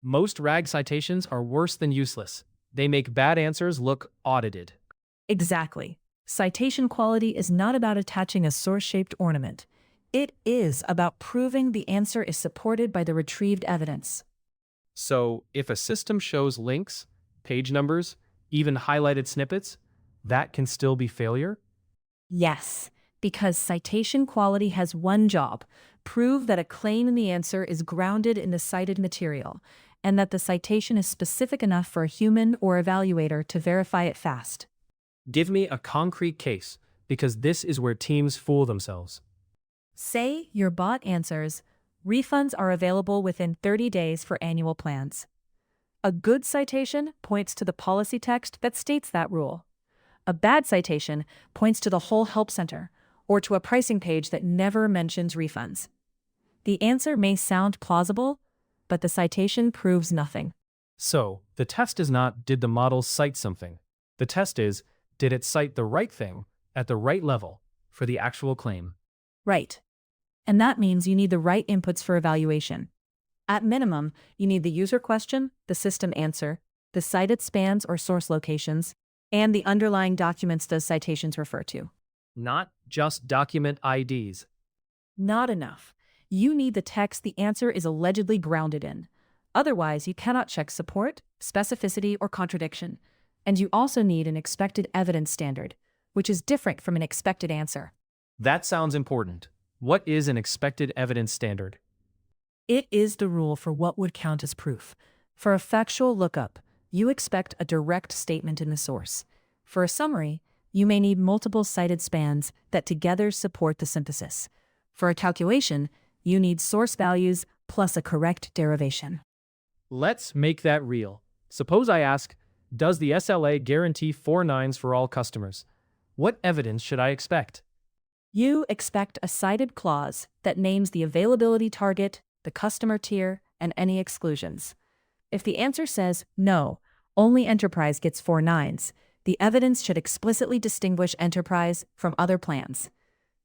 Most RAG citations are worse than useless. They make bad answers look audited. Exactly. Citation quality is not about attaching a source-shaped ornament. It is about proving the answer is supported by the retrieved evidence. So, if a system shows links, page numbers, even highlighted snippets, that can still be failure? Yes, because citation quality has one job: prove that a claim in the answer is grounded in the cited material, and that the citation is specific enough for a human or evaluator to verify it fast. Give me a concrete case, because this is where teams fool themselves. Say your bot answers, refunds are available within 30 days for annual plans. A good citation points to the policy text that states that rule. A bad citation points to the whole help center, or to a pricing page that never mentions refunds. The answer may sound plausible, but the citation proves nothing. So, the test is not, did the model cite something? The test is, did it cite the right thing, at the right level, for the actual claim? Right. And that means you need the right inputs for evaluation. At minimum, you need the user question, the system answer, the cited spans or source locations, and the underlying documents those citations refer to. Not just document IDs. Not enough. You need the text the answer is allegedly grounded in. Otherwise, you cannot check support, specificity, or contradiction. And you also need an expected evidence standard, which is different from an expected answer. That sounds important. What is an expected evidence standard? It is the rule for what would count as proof. For a factual lookup, you expect a direct statement in the source. For a summary, you may need multiple cited spans that together support the synthesis. For a calculation, you need source values plus a correct derivation. Let's make that real. Suppose I ask, does the SLA guarantee 4 nines for all customers? What evidence should I expect? You expect a cited clause that names the availability target, the customer tier, and any exclusions. If the answer says, no, only enterprise gets 4 nines, the evidence should explicitly distinguish enterprise from other plans.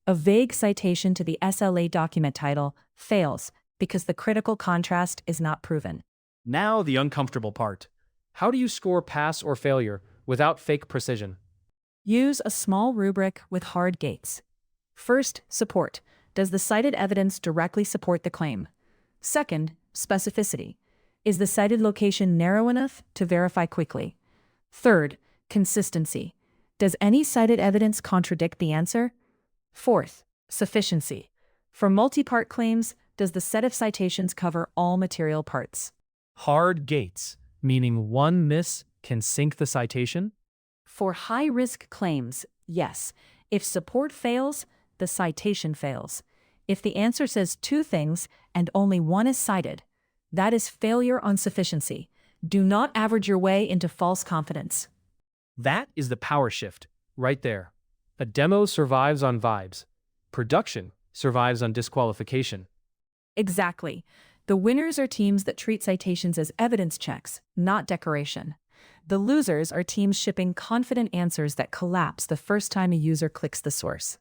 A vague citation to the SLA document title fails because the critical contrast is not proven. Now the uncomfortable part. How do you score pass or failure without fake precision? Use a small rubric with hard gates. First, support. Does the cited evidence directly support the claim? Second, specificity. Is the cited location narrow enough to verify quickly? Third, consistency. Does any cited evidence contradict the answer? Fourth, sufficiency. For multi-part claims, does the set of citations cover all material parts? Hard gates, meaning one miss can sink the citation? For high-risk claims, yes. If support fails, the citation fails. If the answer says 2 things and only one is cited, that is failure on sufficiency. Do not average your way into false confidence. That is the power shift, right there. A demo survives on vibes. Production survives on disqualification. Exactly. The winners are teams that treat citations as evidence checks, not decoration. The losers are teams shipping confident answers that collapse the first time a user clicks the source.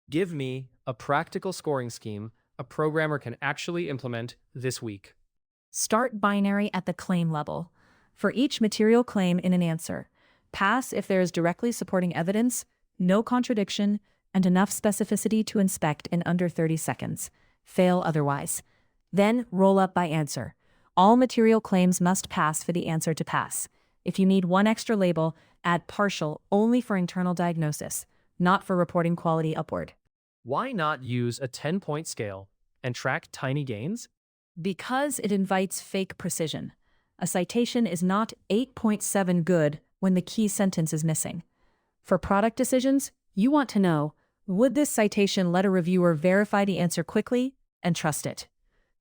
Give me a practical scoring scheme a programmer can actually implement this week. Start binary at the claim level. For each material claim in an answer, pass if there is directly supporting evidence, no contradiction, and enough specificity to inspect in under 30 seconds. Fail otherwise. Then roll up by answer. All material claims must pass for the answer to pass. If you need one extra label, add partial only for internal diagnosis, not for reporting quality upward. Why not use a 10-point scale and track tiny gains? Because it invites fake precision. A citation is not 8.7 good when the key sentence is missing. For product decisions, you want to know, would this citation let a reviewer verify the answer quickly and trust it?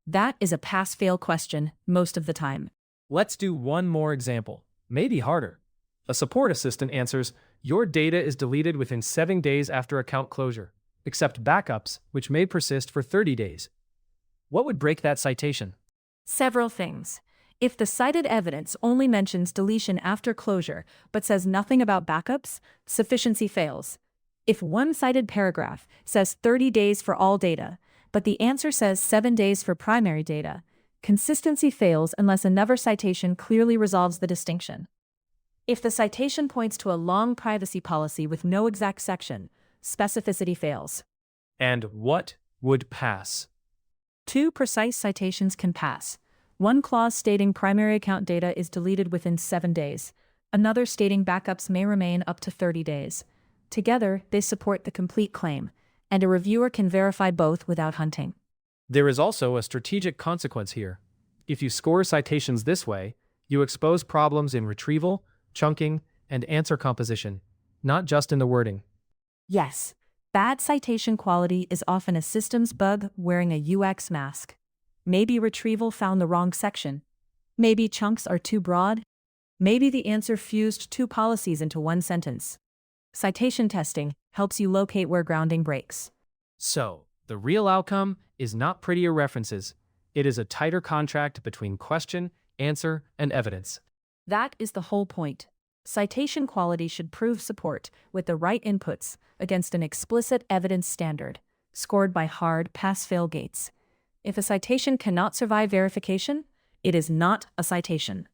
That is a pass-fail question most of the time. Let's do one more example, maybe harder. A support assistant answers, your data is deleted within 7 days after account closure, except backups, which may persist for 30 days. What would break that citation? Several things. If the cited evidence only mentions deletion after closure but says nothing about backups, sufficiency fails. If one cited paragraph says 30 days for all data, but the answer says 7 days for primary data, Consistency fails unless another citation clearly resolves the distinction. If the citation points to a long privacy policy with no exact section, specificity fails. And what would pass? 2 precise citations can pass. One clause stating primary account data is deleted within 7 days. Another stating backups may remain up to 30 days. Together, they support the complete claim, and a reviewer can verify both without hunting. There is also a strategic consequence here. If you score citations this way, you expose problems in retrieval, chunking, and answer composition, not just in the wording. Yes, bad citation quality is often a systems bug wearing a UX mask. Maybe retrieval found the wrong section. Maybe chunks are too broad. Maybe the answer fused 2 policies into one sentence. Citation testing helps you locate where grounding breaks. So, the real outcome is not prettier references. It is a tighter contract between question, answer, and evidence. That is the whole point. Citation quality should prove support with the right inputs against an explicit evidence standard, scored by hard pass-fail gates. If a citation cannot survive verification, it is not a citation.